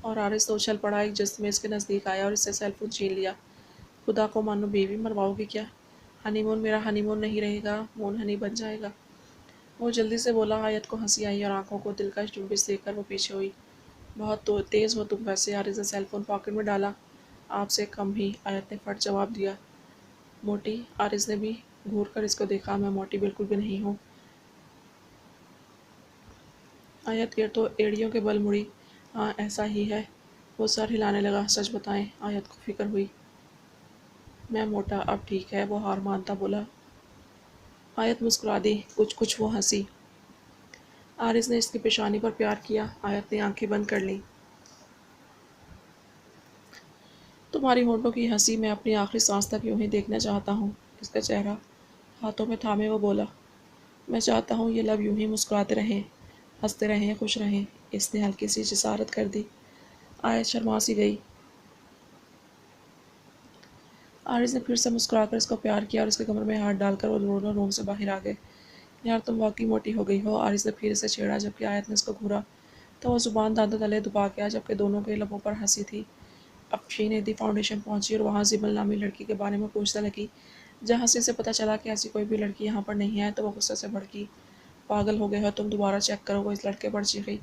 اور آرس تو اچھل پڑا، ایک جسم اس کے نزدیک آیا اور اس سے سیل فون چھین لیا۔ خدا کو مانو بیوی مرواؤ گی کیا؟ ہنی مون میرا ہنی مون نہیں رہے گا، مون ہنی بن جائے گا۔ وہ جلدی سے بولا۔ آیت کو ہنسی آئی اور آنکھوں کو دلکش جنبش دیکھ کر وہ پیچھے ہوئی۔ بہت تیز ہو تم ویسے۔ آرس نے سیل فون پاکٹ میں ڈالا۔ آپ سے کم ہی، آیت نے فٹ جواب دیا۔ موٹی؟ آرس نے بھی گھور کر اس کو دیکھا۔ میں موٹی بالکل بھی نہیں ہوں۔ آیت کے تو ایڑیوں کے بل مڑی۔ ہاں ایسا ہی ہے۔ وہ سر ہلانے لگا۔ سچ بتائیں؟ آیت کو فکر ہوئی۔ میں موٹا، اب ٹھیک ہے، وہ ہار مانتا بولا۔ آیت مسکرا دی۔ کچھ وہ ہنسی۔ آرس نے اس کی پیشانی پر پیار کیا۔ آیت نے آنکھیں بند کر لیں۔ تمہاری ہونٹوں کی ہنسی میں اپنی آخری سانس تک یوں ہی دیکھنا چاہتا ہوں۔ اس کا چہرہ ہاتھوں میں تھامے وہ بولا۔ میں چاہتا ہوں یہ لب یوں ہی مسکراتے رہیں، ہنستے رہیں، خوش رہیں۔ اس نے ہلکی سی جسارت کر دی۔ آیت شرما سی گئی۔ آرس نے پھر سے مسکرا کر اس کو پیار کیا اور اس کے کمر میں ہاتھ ڈال کر وہ دونوں روم سے باہر آ گئے۔ یار تم واقعی موٹی ہو گئی ہو، آرس نے پھر اسے چھیڑا جبکہ آیت نے اس کو گھورا تو وہ زبان دانتوں تلے دبا گیا جبکہ دونوں کے لبوں پر ہنسی تھی۔ افشین ایدھی فاؤنڈیشن پہنچی اور وہاں زمل نامی لڑکی کے بارے میں پوچھنے لگی۔ جہاں سے اسے پتہ چلا کہ ایسی کوئی بھی لڑکی یہاں پر نہیں ہے تو وہ غصے سے بھڑکی۔ پاگل ہو گئے ہو تم، دوبارہ چیک کرو، وہ اس لڑکے پر چیخی۔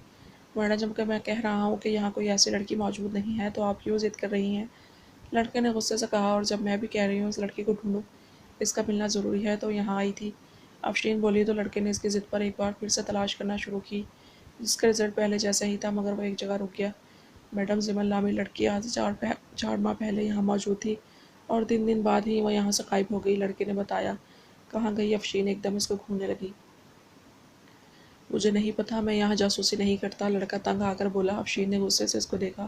میڈم جب کہ میں کہہ رہا ہوں کہ یہاں کوئی ایسی لڑکی موجود نہیں ہے تو آپ کیوں ضد کر رہی ہیں؟ لڑکے نے غصے سے کہا۔ اور جب میں بھی کہہ رہی ہوں اس لڑکی کو ڈھونڈو، اس کا ملنا ضروری ہے، تو یہاں آئی تھی۔ افشین بولی تو لڑکے نے اس کی ضد پر ایک بار پھر سے تلاش کرنا شروع کی جس کا رزلٹ پہلے جیسا ہی تھا، مگر وہ ایک جگہ رک گیا۔ میڈم زمل نامی لڑکی آج سے 4 ماہ پہلے یہاں موجود تھی اور 3 دن بعد ہی وہ یہاں سے غائب ہو گئی، لڑکے نے بتایا۔ کہاں گئی؟ افشین ایک دم اس کو گھورنے لگی۔ مجھے نہیں پتا، میں یہاں جاسوسی نہیں کرتا، لڑکا تنگ آ کر بولا۔ افشین نے غصے سے اس کو دیکھا۔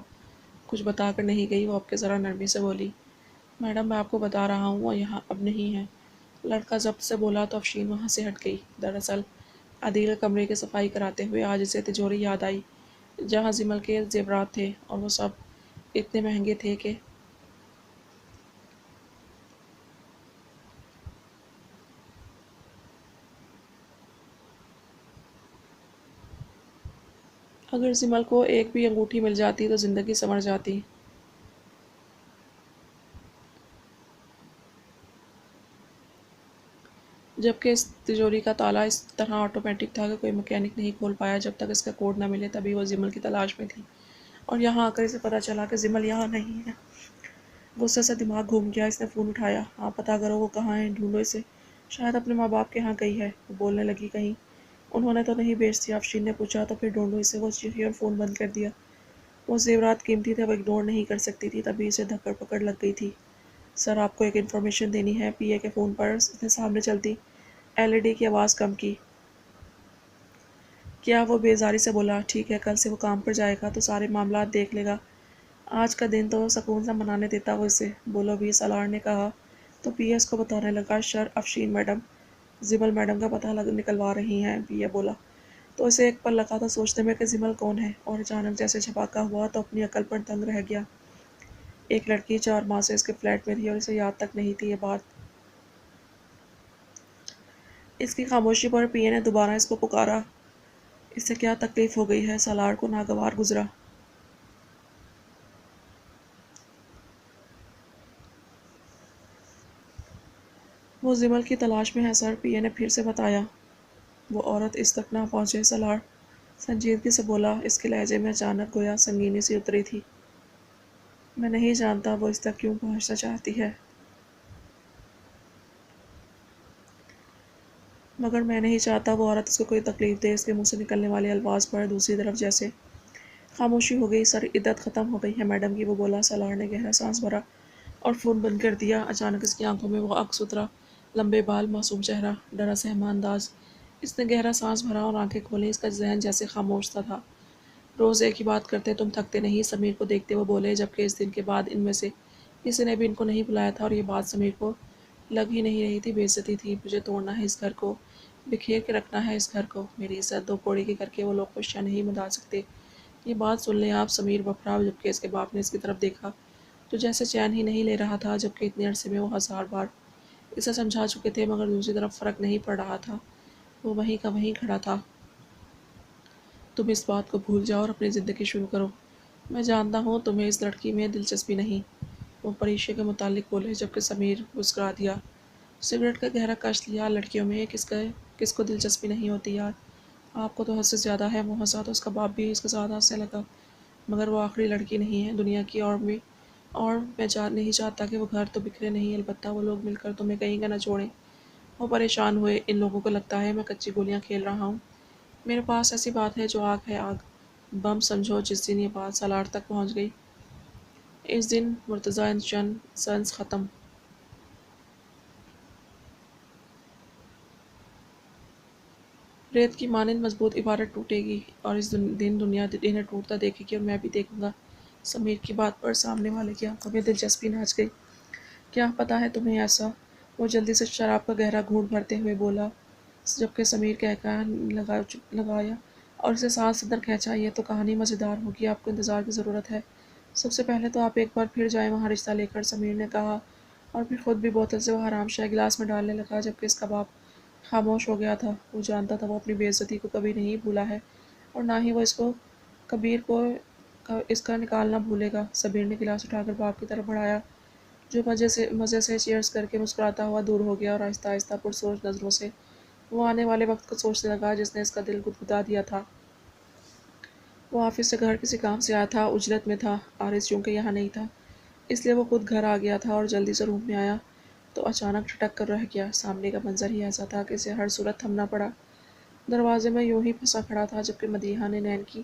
کچھ بتا کر نہیں گئی؟ وہ اب کے ذرا نرمی سے بولی۔ میڈم میں آپ کو بتا رہا ہوں وہ یہاں اب نہیں ہے، لڑکا ضبط سے بولا تو افشین وہاں سے ہٹ گئی۔ دراصل عدیل کمرے کی صفائی کراتے ہوئے آج اسے تجوری یاد آئی جہاں زمل کے زیورات تھے، اور وہ سب اتنے مہنگے تھے کہ اگر زمل کو ایک بھی انگوٹھی مل جاتی تو زندگی سنور جاتی۔ جبکہ اس تجوری کا تالا اس طرح آٹومیٹک تھا کہ کوئی مکینک نہیں کھول پایا جب تک اس کا کوڈ نہ ملے، تبھی وہ زمل کی تلاش میں تھی اور یہاں آ کر اسے پتہ چلا کہ زمل یہاں نہیں ہے۔ غصے سے دماغ گھوم گیا۔ اس نے فون اٹھایا۔ ہاں پتہ کرو وہ کہاں ہے، ڈھونڈو اسے، شاید اپنے ماں باپ کے ہاں گئی ہے۔ وہ بولنے لگی کہیں انہوں نے تو نہیں بیچ دیا؟ افشین نے پوچھا۔ تو پھر ڈھونڈو اسے، وہ چیخی اور فون بند کر دیا۔ وہ زیورات قیمتی تھے، وہ اگنور نہیں کر سکتی تھی، تبھی اسے دھکڑ پکڑ لگ گئی تھی۔ سر آپ کو ایک انفارمیشن دینی ہے، پی اے کے فون پر اس نے سامنے چلتی ایل ای ڈی کی آواز کم کی۔ کیا؟ وہ بیزاری سے بولا۔ ٹھیک ہے، کل سے وہ کام پر جائے گا تو سارے معاملات دیکھ لے گا، آج کا دن تو سکون سے منانے دیتا وہ اسے۔ بولو بھی، سالار نے کہا تو پی اے اس کو بتانے لگا۔ شر افشین میڈم زمل میڈم کا پتہ نکلوا رہی ہیں، پی اے بولا۔ تو اسے ایک پل لگا تھا سوچنے میں کہ زمل کون ہے، اور اچانک جیسے جھپاکا ہوا تو اپنی عقل پر دنگ رہ گیا۔ ایک لڑکی 4 ماہ سے اس کے فلیٹ میں تھی اور اسے یاد تک نہیں تھی یہ بات۔ اس کی خاموشی پر پی اے نے دوبارہ اس کو پکارا۔ اسے کیا تکلیف ہو گئی ہے؟ سالار کو ناگوار گزرا۔ وہ زمل کی تلاش میں ہے سر، پی اے نے پھر سے بتایا۔ وہ عورت اس تک نہ پہنچے؟ سالار سنجیدگی سے بولا۔ اس کے لہجے میں اچانک گویا سنگینی سی اتری تھی۔ میں نہیں جانتا وہ اس تک کیوں پہنچنا چاہتی ہے، مگر میں نہیں چاہتا وہ عورت اس کو کوئی تکلیف دے۔ اس کے منہ سے نکلنے والے الفاظ پر دوسری طرف جیسے خاموشی ہو گئی۔ سر عدت ختم ہو گئی ہے میڈم کی، وہ بولا۔ سالار نے گہرا سانس بھرا اور فون بند کر دیا۔ اچانک اس کی آنکھوں میں وہ عکس اترا، لمبے بال، معصوم چہرہ، ڈرا سہما انداز۔ اس نے گہرا سانس بھرا اور آنکھیں کھولیں۔ اس کا ذہن جیسے خاموش سا تھا۔ روز ایک ہی بات کرتے، تم تھکتے نہیں؟ سمیر کو دیکھتے وہ بولے، جبکہ اس دن کے بعد ان میں سے کسی نے بھی ان کو نہیں بلایا تھا اور یہ بات سمیر کو لگ ہی نہیں رہی تھی۔ بے عزتی تھی۔ مجھے توڑنا ہے اس گھر کو، بکھیر کے رکھنا ہے اس گھر کو، میری عزت 2 کوڑی کی کر کے وہ لوگ خوشیاں نہیں منا سکتے۔ یہ بات سن لیں آپ۔ سمیر بھفرا جبکہ اس کے باپ نے اس کی طرف دیکھا تو جیسے چین ہی نہیں لے رہا تھا، جبکہ اتنے عرصے میں وہ 1000 بار اسے سمجھا چکے تھے، مگر دوسری طرف فرق نہیں پڑ رہا تھا، وہ وہیں کا وہیں کھڑا تھا۔ تم اس بات کو بھول جاؤ اور اپنی زندگی شروع کرو۔ میں جانتا ہوں تمہیں اس لڑکی میں دلچسپی نہیں، وہ پریشے کے متعلق بولے، جبکہ سمیر مسکرا دیا، سگریٹ کا گہرا کش لیا۔ لڑکیوں میں کس کو دلچسپی نہیں ہوتی یار، آپ کو تو حد سے زیادہ ہے۔ بہت زیادہ۔ اس کا باپ بھی اس کے ساتھ ہنسنے لگا، مگر وہ آخری لڑکی نہیں ہے دنیا کی، اور میں نہیں چاہتا کہ وہ گھر تو بکھرے نہیں، البتہ وہ لوگ مل کر تمہیں کہیں کا نہ چھوڑیں۔ وہ پریشان ہوئے، ان لوگوں کو لگتا ہے میں کچی گولیاں کھیل رہا ہوں، میرے پاس ایسی بات ہے جو آگ ہے آگ، بم سمجھو۔ جس دن یہ بات سالار تک پہنچ گئی، اس دن مرتضیٰ سنس ختم۔ ریت کی مانند مضبوط عبارت ٹوٹے گی، اور اس دن دنیا انہیں ٹوٹتا دیکھے گی، اور میں بھی دیکھوں گا۔ سمیر کی بات پر سامنے والے کی آنکھوں میں دلچسپی ناچ گئی۔ کیا پتا ہے تمہیں ایسا؟ وہ جلدی سے شراب کا گہرا گھونٹ بھرتے ہوئے بولا، جبکہ سمیر لگایا اور اسے سانس اندر کھینچا۔ یہ تو کہانی مزیدار ہوگی، آپ کو انتظار کی ضرورت ہے۔ سب سے پہلے تو آپ ایک بار پھر جائیں وہاں رشتہ لے کر، سمیر نے کہا، اور پھر خود بھی بوتل سے وہ حرام شے گلاس میں ڈالنے لگا، جبکہ اس کا باپ خاموش ہو گیا تھا۔ وہ جانتا تھا وہ اپنی بے عزتی کو کبھی نہیں بھولا ہے، اور نہ ہی وہ کبیر کو اس کا نکالنا بھولے گا۔ سمیر نے گلاس اٹھا کر باپ کی طرف بڑھایا، جو مزے سے چیئرز کر کے مسکراتا ہوا دور ہو گیا، اور آہستہ آہستہ پرسوچ نظروں سے وہ آنے والے وقت کو سوچنے لگا جس نے اس کا دل گدگدا دیا تھا۔ وہ آفس سے گھر کسی کام سے آیا تھا، اجلت میں تھا۔ آرز چونکہ یہاں نہیں تھا، اس لیے وہ خود گھر آ گیا تھا، اور جلدی سے روم میں آیا تو اچانک ٹھٹک کر رہ گیا۔ سامنے کا منظر ہی ایسا تھا کہ اسے ہر صورت تھمنا پڑا۔ دروازے میں یوں ہی پھنسا کھڑا تھا، جبکہ مدیحہ نے نین کی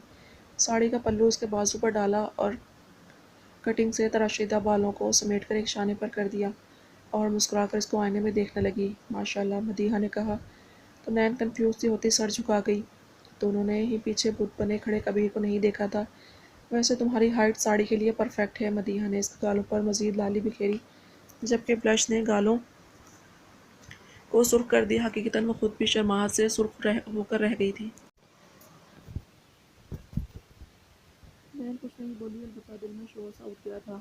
ساڑی کا پلو اس کے بازو پر ڈالا اور کٹنگ سے تراشیدہ بالوں کو سمیٹ کر ایک شانے پر کر دیا، اور مسکرا کر اس کو آئینے میں دیکھنے لگی۔ ماشاءاللہ، مدیحہ نے کہا تو نین کنفیوز سی ہوتی سر جھکا گئی۔ دونوں نے ہی پیچھے بت بنے کھڑے کبیر کو نہیں دیکھا تھا۔ ویسے تمہاری ہائٹ ساڑی کے لیے پرفیکٹ ہے۔ مدیحہ نے اس کے گالوں پر مزید لالی بکھیری، جبکہ بلش نے گالوں کو سرخ کر دیا۔ حقیقتاً وہ خود بھی شرماہٹ سے سرخ ہو کر رہ گئی تھی۔ نین کچھ نہیں بولی، البتہ دل میں شور سا اٹھ گیا تھا۔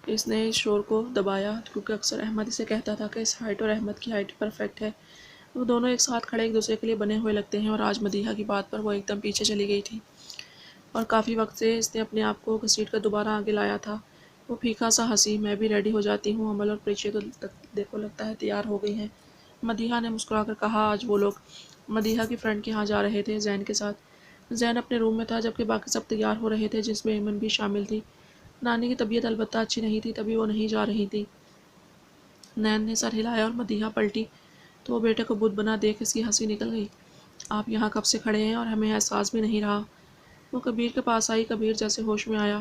اس نے اس شور کو دبایا، کیونکہ اکثر احمد اسے کہتا تھا کہ اس ہائٹ اور احمد کی ہائٹ پرفیکٹ ہے، وہ دونوں ایک ساتھ کھڑے ایک دوسرے کے لیے بنے ہوئے لگتے ہیں، اور آج مدیحہ کی بات پر وہ ایک دم پیچھے چلی گئی تھی، اور کافی وقت سے اس نے اپنے آپ کو گھسیٹ کر دوبارہ آگے لایا تھا۔ وہ پھیکا سا ہنسی، میں بھی ریڈی ہو جاتی ہوں، عمل اور پریچے تو دیکھو لگتا ہے تیار ہو گئی ہیں۔ مدیحہ نے مسکرا کر کہا۔ آج وہ لوگ مدیحہ کی فرینڈ کے ہاں جا رہے تھے، زین کے ساتھ۔ زین اپنے روم میں تھا، جبکہ باقی سب تیار ہو رہے تھے، جس میں ایمن بھی شامل تھی۔ نانی کی طبیعت البتہ اچھی نہیں تھی، تبھی وہ نہیں جا رہی تھی۔ نین نے سر ہلایا اور مدیحہ پلٹی تو وہ بیٹے کو بت بنا دیکھ اس کی ہنسی نکل گئی۔ آپ یہاں کب سے کھڑے ہیں اور ہمیں احساس بھی نہیں رہا؟ وہ کبیر کے پاس آئی۔ کبیر جیسے ہوش میں آیا۔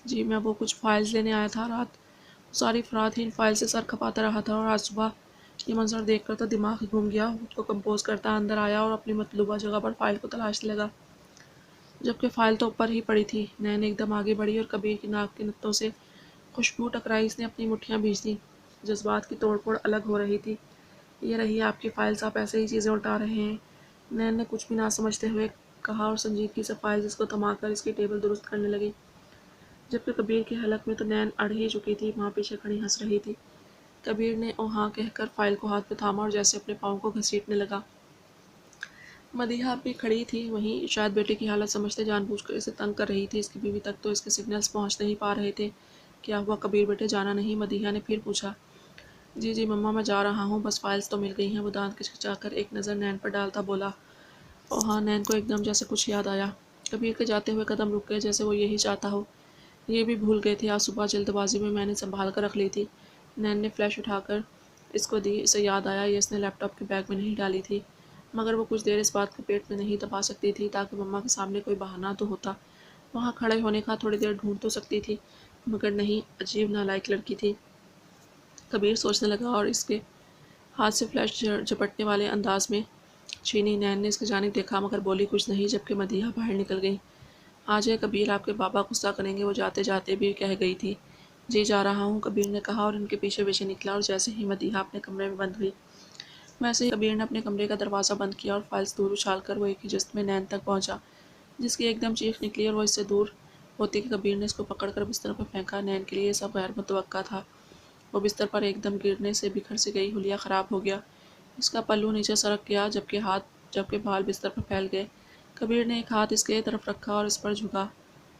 جی میں وہ کچھ فائلز لینے آیا تھا، رات ساری رات ہی ان فائل سے سر کھپاتا رہا تھا، اور آج صبح یہ منظر دیکھ کر تو دماغ ہی گھوم گیا۔ خود کو کمپوز کرتا اندر آیا اور اپنی مطلوبہ جگہ پر فائل کو تلاشنے لگا، جبکہ فائل تو اوپر ہی پڑی تھی۔ نین ایک دم آگے بڑھی اور کبیر کی ناک کے نتوں سے خوشبو ٹکرائی۔ اس نے اپنی مٹھیاں بھیج دیں، جذبات کی توڑ پھوڑ الگ ہو رہی تھی۔ یہ رہی آپ کی فائلز، آپ ایسے ہی چیزیں الٹا رہے ہیں، نین نے کچھ بھی نہ سمجھتے ہوئے کہا، اور سنجیدگی سے فائلز کو تھما کر اس کی ٹیبل درست کرنے لگی، جبکہ کبیر کے حلق میں تو نین اڑ ہی چکی تھی، ماں پیچھے کھڑی ہنس رہی تھی۔ کبیر نے او ہاں کہہ کر فائل کو ہاتھ میں تھاما اور جیسے اپنے پاؤں کو گھسیٹنے لگا۔ مدیحہ بھی کھڑی تھی وہیں، شاید بیٹے کی حالت سمجھتے جان بوجھ کر اسے تنگ کر رہی تھی۔ اس کی بیوی تک تو اس کے سگنلز پہنچ نہیں پا رہے تھے۔ کیا ہوا کبیر بیٹے، جانا نہیں؟ مدیحہ نے پھر پوچھا۔ جی مما میں جا رہا ہوں، بس فائلز تو مل گئی ہیں۔ وہ دانت کچکچا کر ایک نظر نین پر ڈالتا بولا۔ او ہاں، نین کو ایک دم جیسے کچھ یاد آیا۔ کبیر کے جاتے ہوئے قدم رک گئے، جیسے وہ یہی چاہتا ہو۔ یہ بھی بھول گئے تھے، آج صبح جلد بازی میں نے سنبھال کر رکھ لی تھی۔ نین نے فلیش اٹھا کر اس کو دی۔ اسے یاد آیا یہ اس نے لیپ ٹاپ کے بیگ میں نہیں ڈالی تھی، مگر وہ کچھ دیر اس بات کو پیٹ میں نہیں دبا سکتی تھی، تاکہ مما کے سامنے کوئی بہانہ تو ہوتا، وہاں کھڑے ہونے کا۔ تھوڑی دیر ڈھونڈ تو سکتی تھی، مگر نہیں، عجیب نالائق لڑکی تھی، کبیر سوچنے لگا، اور اس کے ہاتھ سے فلیش جھپٹنے والے انداز میں چھینی۔ نین نے اس کی جانب دیکھا مگر بولی کچھ نہیں، جبکہ مدیحہ باہر نکل گئی۔ آ جائے کبیر، آپ کے بابا غصہ کریں گے، وہ جاتے جاتے بھی کہہ گئی تھی۔ جی جا رہا ہوں، کبیر نے کہا، اور ان کے پیچھے پیچھے نکلا، اور جیسے ہی مدیحہ اپنے کمرے میں بند ہوئی، ویسے ہی کبیر نے اپنے کمرے کا دروازہ بند کیا، اور فائلز دور اچھال کر وہ ایک ہی جست میں نین تک پہنچا، جس کی ایک دم چیخ نکلی، اور وہ اس سے دور ہوتی کہ کبیر نے اس کو پکڑ کر بستر پر پھینکا۔ نین کے لیے یہ سب غیر متوقع تھا۔ وہ بستر پر ایک دم گرنے سے بکھر سی گئی حلیہ خراب ہو گیا، اس کا پلو نیچے سرک گیا، جبکہ بال بستر پر پھیل گئے۔ کبیر نے ایک ہاتھ اس کے طرف رکھا اور اس پر جھکا،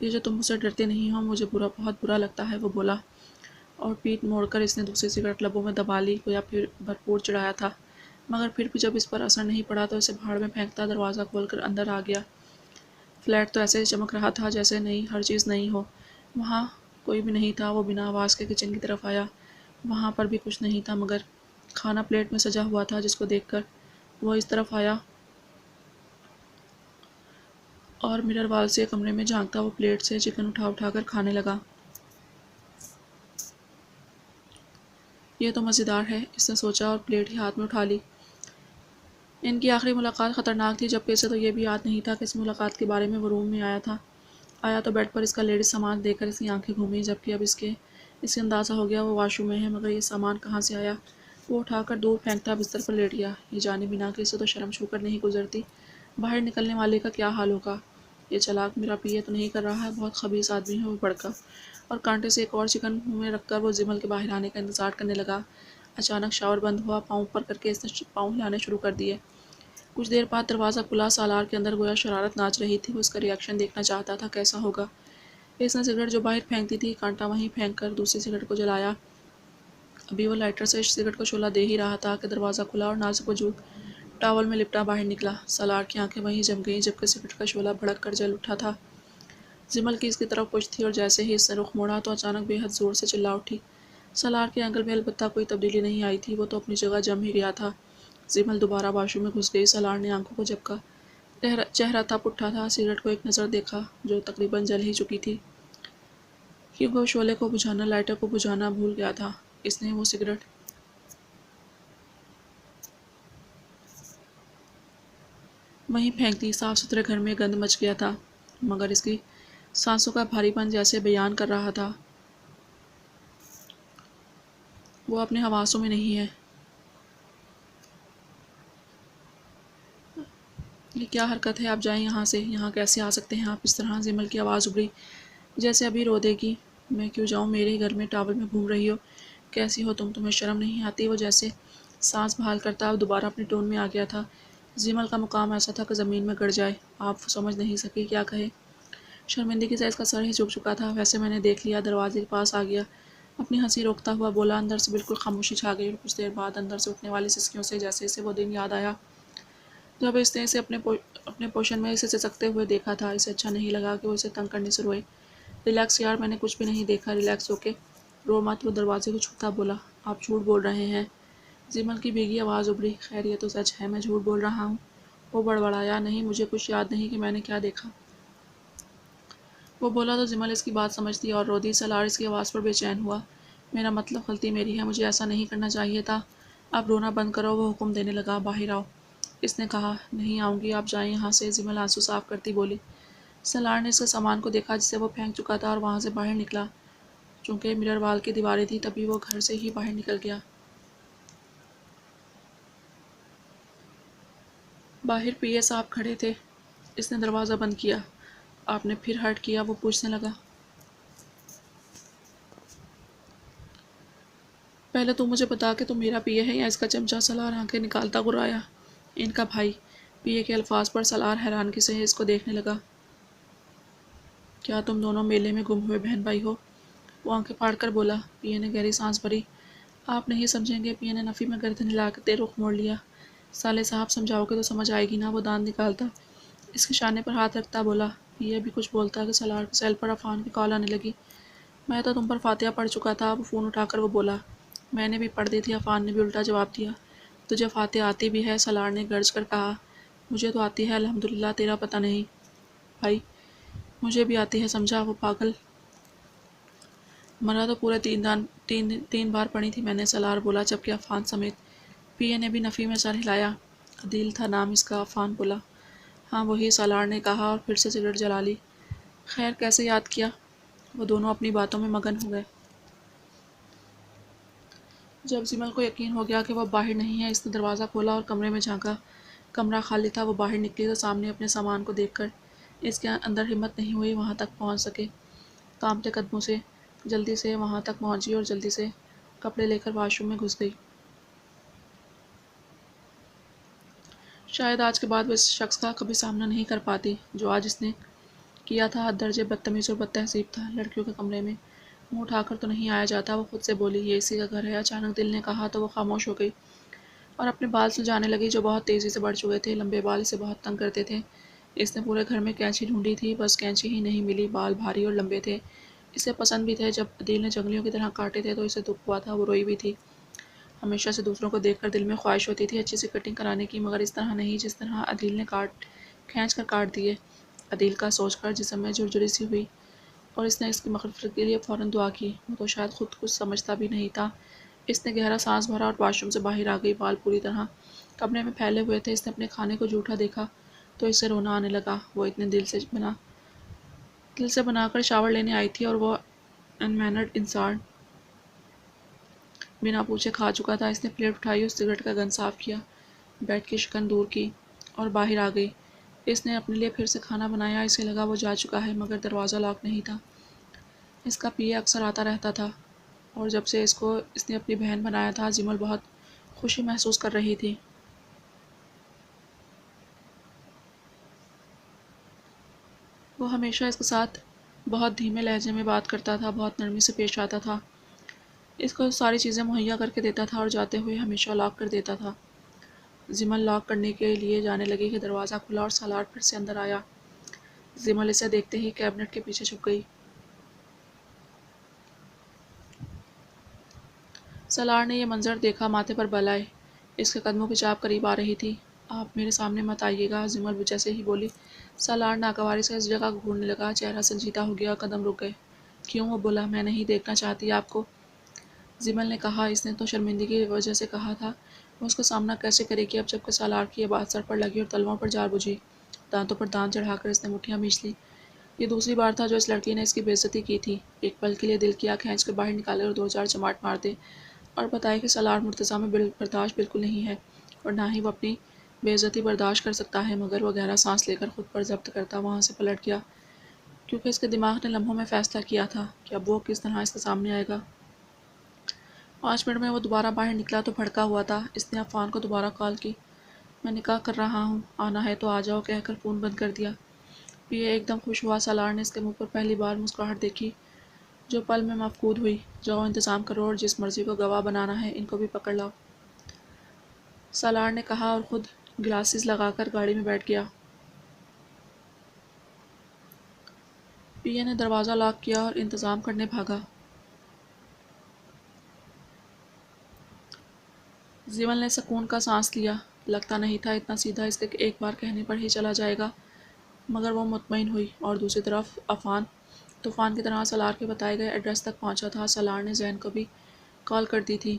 یہ جو تم مجھ سے ڈرتے نہیں ہو مجھے بہت برا لگتا ہے، وہ بولا، اور پیٹھ موڑ کر اس نے دوسری سگریٹ لبوں میں دبا لی، گویا پھر بھرپور چڑھایا تھا، مگر پھر بھی جب اس پر اثر نہیں پڑا تو اسے بھاڑ میں پھینکتا دروازہ کھول کر اندر آ گیا۔ فلیٹ تو ایسے ہی چمک رہا تھا جیسے نئی ہر چیز نئی ہو۔ وہاں کوئی بھی نہیں تھا۔ وہ بنا آواز کے کچن کی طرف آیا۔ وہاں پر بھی کچھ نہیں تھا مگر کھانا پلیٹ میں سجا ہوا تھا، جس کو دیکھ کر وہ اس طرف آیا اور مرر وال سے کمرے میں جھانکتا وہ پلیٹ سے چکن اٹھا اٹھا کر کھانے لگا۔ یہ تو مزیدار ہے، اس نے سوچا اور پلیٹ ہی ہاتھ میں اٹھا لی۔ ان کی آخری ملاقات خطرناک تھی، جبکہ اسے تو یہ بھی یاد نہیں تھا کہ اس ملاقات کے بارے میں وہ روم میں آیا تو بیڈ پر اس کا لیڈیز سامان دیکھ کر اس کی آنکھیں گھومیں، جبکہ اب اسے اندازہ ہو گیا وہ واش روم میں ہے، مگر یہ سامان کہاں سے آیا؟ وہ اٹھا کر دور پھینکتا بستر پر لیٹ گیا، یہ جانے بنا کہ اسے تو شرم چھو کر نہیں گزرتی، باہر نکلنے والے کا کیا حال ہوگا؟ یہ چلاک میرا پیے تو نہیں کر رہا ہے، بہت خبیث آدمی ہے وہ بڑکا، اور کانٹے سے ایک اور چکن منہ میں رکھ کر وہ زمل کے باہر آنے کا انتظار کرنے لگا۔ اچانک شاور بند ہوا، پاؤں اوپر کر کے اس نے پاؤں ہلانے شروع کر دیے۔ کچھ دیر بعد دروازہ کھلا، سالار کے اندر گویا شرارت ناچ رہی تھی، وہ اس کا ری ایکشن دیکھنا چاہتا تھا، کیسا ہوگا؟ اس نے سگریٹ جو باہر پھینکتی تھی کانٹا وہیں پھینک کر دوسری سگریٹ کو جلایا۔ ابھی وہ لائٹر سے سگریٹ کو شعلہ دے ہی رہا تھا کہ دروازہ کھلا اور نازک وجود ٹاول میں لپٹا باہر نکلا۔ سالار کی آنکھیں وہیں جم گئیں جبکہ سگریٹ کا شعلہ بھڑک کر جل اٹھا تھا۔ زمل کی اس کی طرف پشت تھی اور جیسے ہی اس نے رخ موڑا تو اچانک بے حد زور سے چلا اٹھی۔ سالار کے اینگل میں البتہ کوئی تبدیلی نہیں آئی تھی، وہ تو اپنی جگہ جم ہی گیا تھا۔ زمل دوبارہ واش روم میں گھس گئی۔ سالار نے آنکھوں کو جھپکا، چہرہ تپ اٹھا تھا، سگریٹ کو ایک نظر دیکھا جو تقریباً جل ہی چکی تھی، کیونکہ وہ شعلے کو بجھانا، لائٹر کو بجھانا بھول گیا تھا۔ اس نے وہ سگریٹ وہیں پھینک دی۔ صاف ستھرے گھر میں گند مچ گیا تھا، مگر اس کی سانسوں کا بھاری پن جیسے بیان کر رہا تھا وہ اپنے حواسوں میں نہیں ہے۔ یہ کیا حرکت ہے؟ آپ جائیں یہاں سے، یہاں کیسے آ سکتے ہیں آپ اس طرح؟ زمل کی آواز ابھری، جیسے ابھی رو دے گی۔ میں کیوں جاؤں؟ میرے ہی گھر میں ٹاول میں گھوم رہی ہو، کیسی ہو تم؟ تمہیں شرم نہیں آتی؟ وہ جیسے سانس بحال کرتا اب دوبارہ اپنے ٹون میں آ گیا تھا۔ زمل کا مقام ایسا تھا کہ زمین میں گڑ جائے، آپ سمجھ نہیں سکی کیا کہے۔ شرمندگی سے اس کا سر ہی جھک چکا تھا۔ ویسے میں نے دیکھ لیا۔ دروازے کے پاس آ گیا، اپنی ہنسی روکتا ہوا بولا۔ اندر سے بالکل خاموشی چھا گئی اور کچھ دیر بعد اندر سے اٹھنے والی سسکیوں سے جیسے اسے وہ دن یاد آیا جب اس نے اسے اپنے پوشن میں اسے سسکتے ہوئے دیکھا تھا۔ اسے اچھا نہیں لگا کہ وہ اسے تنگ کرنے سے روئے۔ ریلیکس یار، میں نے کچھ بھی نہیں دیکھا، ریلیکس ہو کے رو مت۔ وہ دروازے کو چھوتا بولا۔ آپ جھوٹ بول رہے ہیں۔ زمل کی بھیگی آواز ابھری۔ خیر یہ تو سچ ہے، میں جھوٹ بول رہا ہوں، وہ بڑبڑایا۔ نہیں، مجھے کچھ یاد نہیں کہ میں نے کیا دیکھا۔ وہ بولا تو زمل اس کی بات سمجھتی اور رو دی۔ سالار اس کی آواز پر بے چین ہوا۔ میرا مطلب غلطی میری ہے، مجھے ایسا نہیں کرنا چاہیے تھا۔ اب رونا بند کرو، وہ حکم دینے لگا۔ باہر آؤ، اس نے کہا۔ نہیں آؤں گی، آپ جائیں یہاں سے، زمل آنسو صاف کرتی بولی۔ سالار نے اس کے سامان کو دیکھا جسے وہ پھینک چکا تھا اور وہاں سے باہر نکلا۔ چونکہ مرر وال کی دیواریں تھیں تبھی وہ گھر سے ہی باہر نکل گیا۔ باہر پی اے صاحب کھڑے تھے۔ اس نے دروازہ بند کیا۔ آپ نے پھر ہرٹ کیا؟ وہ پوچھنے لگا۔ پہلے تو مجھے بتا کہ تم میرا پی اے ہے یا اس کا چمچہ؟ سالار آنکھیں نکالتا گرایا۔ ان کا بھائی۔ پی اے کے الفاظ پر سالار حیرانگی سے اس کو دیکھنے لگا۔ کیا تم دونوں میلے میں گم ہوئے بہن بھائی ہو؟ وہ آنکھیں پھاڑ کر بولا۔ پی اے نے گہری سانس بھری۔ آپ نہیں سمجھیں گے۔ پی اے نے نفی میں گردن ہلا کے رخ موڑ لیا۔ سالے صاحب سمجھاؤ گے تو سمجھ آئے گی نا؟ وہ دانت نکالتا اس کے شانے پر ہاتھ رکھتا بولا۔ پی اے بھی کچھ بولتا کہ سالار کے سیل پر عفان کی کال آنے لگی۔ میں تو تم پر فاتحہ پڑھ چکا تھا۔ اب فون اٹھا کر وہ بولا۔ میں نے بھی پڑھ دی تھی، عفان نے بھی الٹا جواب دیا۔ تجھے فاتحہ آتی بھی ہے؟ سالار نے گرج کر کہا۔ مجھے تو آتی ہے الحمدللہ، تیرا پتہ نہیں بھائی۔ مجھے بھی آتی ہے، سمجھا؟ وہ پاگل مرا تو پورے 3 بار پڑھی تھی میں نے، سالار بولا، جبکہ عفان سمیت۔ پی اے نے بھی نفی میں سر ہلایا۔ عدیل تھا نام اس کا، عفان بولا۔ ہاں وہی، سالار نے کہا اور پھر سے سگریٹ جلا لی۔ خیر کیسے یاد کیا؟ وہ دونوں اپنی باتوں میں مگن ہو گئے۔ جب زمل کو یقین ہو گیا کہ وہ باہر نہیں ہے، اس نے دروازہ کھولا اور کمرے میں جھانکا۔ کمرہ خالی تھا۔ وہ باہر نکلی تو سامنے اپنے سامان کو دیکھ کر اس کے اندر ہمت نہیں ہوئی وہاں تک پہنچ سکے۔ کانپتے قدموں سے جلدی سے وہاں تک پہنچی اور جلدی سے کپڑے لے کر واش روم میں گھس گئی۔ شاید آج کے بعد وہ اس شخص کا کبھی سامنا نہیں کر پاتی جو آج اس نے کیا تھا حد درجے بدتمیز اور بد تہذیب تھا۔ لڑکیوں کے کمرے میں منہ اٹھا کر تو نہیں آیا جاتا، وہ خود سے بولی، یہ اسی کا گھر ہے۔ اچانک دل نے کہا تو وہ خاموش ہو گئی اور اپنے بال سلجھانے لگی جو بہت تیزی سے بڑھ چکے تھے۔ لمبے بال اسے بہت تنگ کرتے تھے۔ اس نے پورے گھر میں کینچی ڈھونڈی تھی، بس کینچی ہی نہیں ملی۔ بال بھاری اور لمبے تھے، اسے پسند بھی تھے۔ جب عدیل نے جنگلیوں کی طرح کاٹے تھے تو اسے دکھ ہوا تھا، وہ روئی بھی تھی۔ ہمیشہ سے دوسروں کو دیکھ کر دل میں خواہش ہوتی تھی اچھی سی کٹنگ کرانے کی، مگر اس طرح نہیں جس طرح عدیل نے کھینچ کر کاٹ دیے۔ عدیل کا سوچ کر جسم میں جھرجھری سی ہوئی اور اس نے اس کی مغفرت کے لیے فوراً دعا کی۔ وہ تو شاید خود کچھ سمجھتا بھی نہیں تھا۔ اس نے گہرا سانس بھرا اور واش روم سے باہر آ گئی۔ بال پوری طرح کمرے میں پھیلے ہوئے تھے۔ اس نے اپنے کھانے کو جھوٹا دیکھا تو اسے رونا آنے لگا۔ وہ اتنے دل سے بنا کر شاور لینے آئی تھی اور وہ ان مینرڈ انسان بنا پوچھے کھا چکا تھا۔ اس نے پلیٹ اٹھائی اور سگریٹ کا گن صاف کیا، بیڈ کی شکن دور کی اور باہر آ گئی۔ اس نے اپنے لیے پھر سے کھانا بنایا۔ اسے لگا وہ جا چکا ہے، مگر دروازہ لاک نہیں تھا۔ اس کا پی اے اکثر آتا رہتا تھا اور جب سے اس نے اپنی بہن بنایا تھا، جمل بہت خوشی محسوس کر رہی تھی۔ وہ ہمیشہ اس کے ساتھ بہت دھیمے لہجے میں بات کرتا تھا، بہت نرمی سے پیش آتا تھا، اس کو ساری چیزیں مہیا کر کے دیتا تھا اور جاتے ہوئے ہمیشہ لاک کر دیتا تھا۔ جمل لاک کرنے کے لیے جانے لگی کہ دروازہ کھلا اور سالار پھر سے اندر آیا۔ جمل اسے دیکھتے ہی کیبنٹ کے پیچھے چھپ گئی۔ سالار نے یہ منظر دیکھا، ماتھے پر بل آئے، اس کے قدموں کی چاپ قریب آ رہی تھی۔ آپ میرے سامنے مت آئیے گا، جمل جیسے ہی بولی، سالار ناگواری سے اس جگہ کو گھورنے لگا، چہرہ سنجیدہ ہو گیا، قدم رک گئے۔ کیوں؟ وہ بولا، میں نہیں دیکھنا چاہتی آپ کو، جمل نے کہا۔ اس نے تو شرمندگی کی وجہ سے کہا تھا، وہ اس کا سامنا کیسے کرے گی اب جب کہ سالار کی یہ بات سر پر لگی اور تلوؤں پر جا بجھی۔ دانتوں پر دانت چڑھا کر اس نے مٹھیاں بھینچ لیں۔ یہ دوسری بار تھا جو اس لڑکی نے اس کی بے عزتی کی تھی۔ ایک پل کے لیے دل کیا کھینچ کر باہر نکالے اور دو چار چماٹ مار دے اور بتائے کہ سالار مرتضیٰ میں برداشت بالکل نہیں ہے اور نہ ہی وہ اپنی بے عزتی برداشت کر سکتا ہے۔ مگر وہ گہرا سانس لے کر خود پر ضبط کرتا وہاں سے پلٹ گیا، کیونکہ اس کے دماغ نے لمحوں میں فیصلہ کیا تھا کہ اب وہ کس طرح اس کے سامنے آئے گا۔ 5 منٹ میں وہ دوبارہ باہر نکلا تو بھڑکا ہوا تھا۔ اس نے عفان کو دوبارہ کال کی۔ میں نکاح کر رہا ہوں، آنا ہے تو آ جاؤ کہہ کر فون بند کر دیا۔ پی اے ایک دم خوش ہوا۔ سالار نے اس کے منہ پر پہلی بار مسکراہٹ دیکھی جو پل میں مفقود ہوئی۔ جاؤ انتظام کرو اور جس مرضی کو گواہ بنانا ہے ان کو بھی پکڑ لاؤ، سالار نے کہا اور خود گلاسز لگا کر گاڑی میں بیٹھ گیا۔ پی اے نے دروازہ لاک کیا اور انتظام کرنے بھاگا۔ جمل نے سکون کا سانس لیا، لگتا نہیں تھا اتنا سیدھا اس کے ایک بار کہنے پر ہی چلا جائے گا، مگر وہ مطمئن ہوئی۔ اور دوسری طرف عفان طوفان کی طرح سالار کے بتائے گئے ایڈریس تک پہنچا تھا۔ سالار نے ذہن کو بھی کال کر دی تھی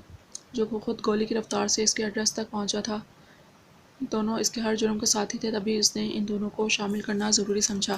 جو خود گولی کی رفتار سے اس کے ایڈریس تک پہنچا تھا۔ دونوں اس کے ہر جرم کے ساتھی تھے، تبھی اس نے ان دونوں کو شامل کرنا ضروری سمجھا۔